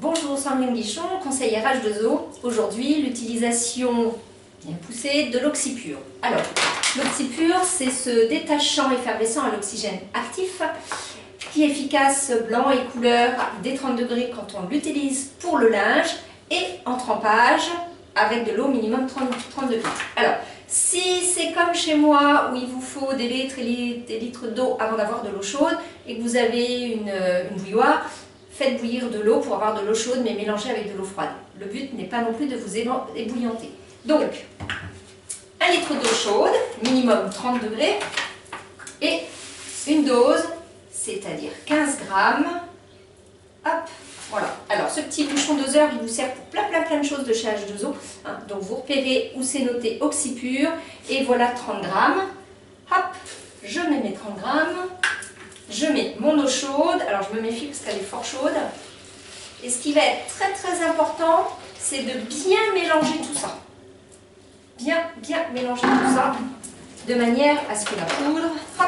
Bonjour, Sandrine Guichon, conseillère H2O. Aujourd'hui, l'utilisation bien poussée de l'oxypure. Alors, l'oxypure, c'est ce détachant effervescent à l'oxygène actif qui est efficace blanc et couleur des 30 degrés quand on l'utilise pour le linge et en trempage avec de l'eau minimum 30 degrés. Alors, si c'est comme chez moi où il vous faut des litres et des litres d'eau avant d'avoir de l'eau chaude et que vous avez une bouilloire, faites bouillir de l'eau pour avoir de l'eau chaude mais mélangée avec de l'eau froide. Le but n'est pas non plus de vous ébouillanter. Donc, 1 litre d'eau chaude, minimum 30 degrés, et une dose, c'est-à-dire 15 grammes. Hop, voilà. Alors, ce petit bouchon doseur, il vous sert pour plein de choses de chez H2O. Hein. Donc, vous repérez où c'est noté oxypure, et voilà 30 grammes. Hop, je mets mes 30 grammes. Je mets mon eau chaude, alors je me méfie parce qu'elle est fort chaude. Et ce qui va être très important, c'est de bien mélanger tout ça. Bien mélanger tout ça, de manière à ce que la poudre, hop,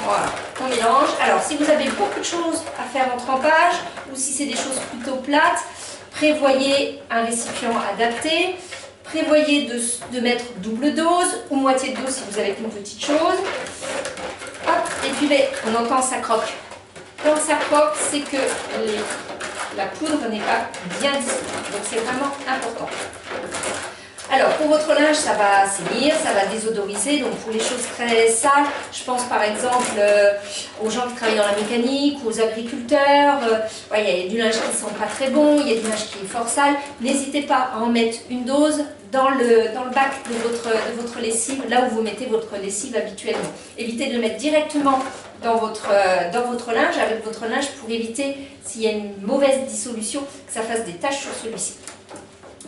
voilà, on mélange. Alors si vous avez beaucoup de choses à faire en trempage, ou si c'est des choses plutôt plates, prévoyez un récipient adapté. Prévoyez de mettre double dose, ou moitié de dose si vous avez une petite chose. Hop, et puis on entend ça croque. Quand ça croque, c'est que la poudre n'est pas bien dissoute. Donc c'est vraiment important. Alors pour votre linge, ça va assainir, ça va désodoriser. Donc pour les choses très sales, je pense par exemple aux gens qui travaillent dans la mécanique, aux agriculteurs. Il y a du linge qui ne sent pas très bon, il y a du linge qui est fort sale. N'hésitez pas à en mettre une dose dans le bac de votre lessive, là où vous mettez votre lessive habituellement. Évitez de le mettre directement dans votre linge, avec votre linge, pour éviter, s'il y a une mauvaise dissolution, que ça fasse des taches sur celui-ci.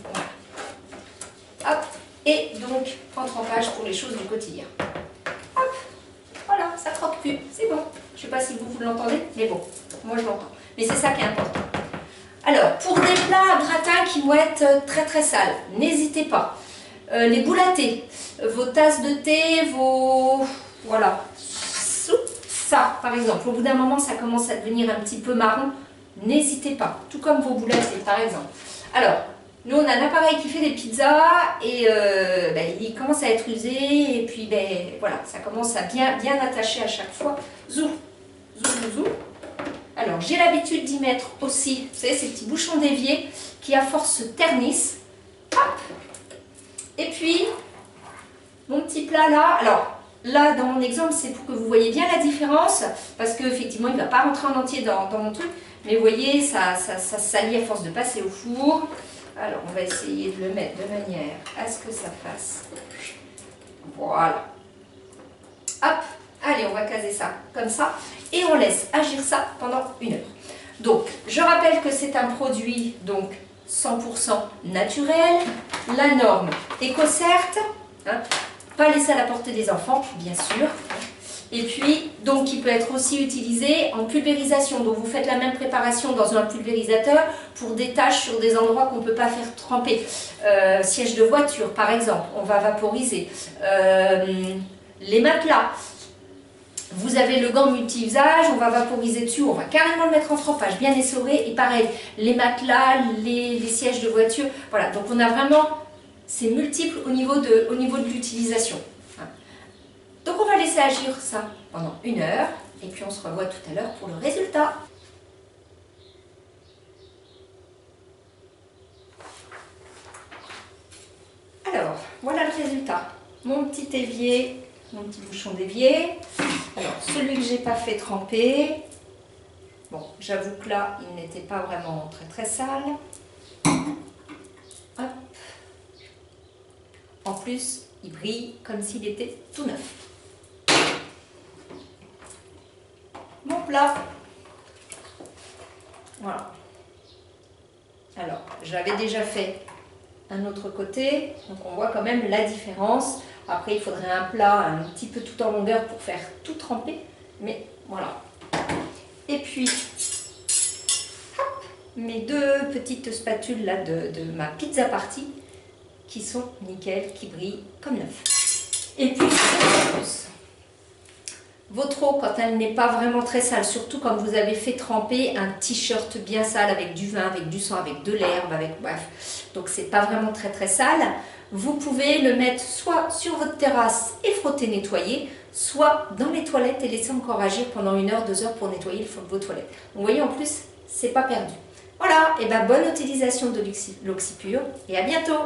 Voilà. Hop, et donc en trempage pour les choses du quotidien. Hop, voilà, ça croque plus, c'est bon. Je ne sais pas si vous l'entendez, mais bon, moi je l'entends. Mais c'est ça qui est important. Alors, pour des plats gratins qui vont être très sales, n'hésitez pas. Les boules à thé, vos tasses de thé, voilà. Ça, par exemple, au bout d'un moment, ça commence à devenir un petit peu marron. N'hésitez pas, tout comme vos boules à thé, par exemple. Alors, nous, on a un appareil qui fait des pizzas et il commence à être usé. Et puis, voilà, ça commence à bien attacher à chaque fois. Zou. Alors, j'ai l'habitude d'y mettre aussi, vous savez, ces petits bouchons d'évier qui, à force, se ternissent. Hop. Et puis, mon petit plat là. Alors, là, dans mon exemple, c'est pour que vous voyez bien la différence. Parce qu'effectivement, il ne va pas rentrer en entier dans mon truc. Mais vous voyez, ça salit à force de passer au four. Alors, on va essayer de le mettre de manière à ce que ça fasse. Voilà. Hop. Allez, on va caser ça comme ça et on laisse agir ça pendant 1 heure. Donc, je rappelle que c'est un produit donc 100% naturel, la norme EcoCert, hein, pas laissé à la portée des enfants, bien sûr. Et puis, donc, il peut être aussi utilisé en pulvérisation. Donc, vous faites la même préparation dans un pulvérisateur pour des tâches sur des endroits qu'on ne peut pas faire tremper. Siège de voiture, par exemple, on va vaporiser. Les matelas. Vous avez le gant multi-usage, on va vaporiser dessus, on va carrément le mettre en trempage, bien essoré. Et pareil, les matelas, les sièges de voiture. Voilà, donc on a vraiment, c'est multiple au niveau de l'utilisation. Donc on va laisser agir ça pendant 1 heure. Et puis on se revoit tout à l'heure pour le résultat. Alors, voilà le résultat. Mon petit évier. Mon petit bouchon d'évier. Alors, celui que j'ai pas fait tremper, bon, j'avoue que là, il n'était pas vraiment très sale. Hop. En plus, il brille comme s'il était tout neuf. Mon plat. Voilà. Alors, j'avais déjà fait un autre côté, donc on voit quand même la différence. Après, il faudrait un plat un petit peu tout en longueur pour faire tout tremper, mais voilà. Et puis, hop, mes 2 petites spatules là de ma pizza party qui sont nickel, qui brillent comme neuf. Et puis, Votre eau, quand elle n'est pas vraiment très sale, surtout quand vous avez fait tremper un t-shirt bien sale avec du vin, avec du sang, avec de l'herbe, avec bref, donc c'est pas vraiment très très sale, vous pouvez le mettre soit sur votre terrasse et frotter, nettoyer, soit dans les toilettes et laisser encore agir pendant 1 heure, 2 heures pour nettoyer le fond de vos toilettes. Donc vous voyez, en plus, c'est pas perdu. Voilà, et ben bonne utilisation de l'Oxipure et à bientôt!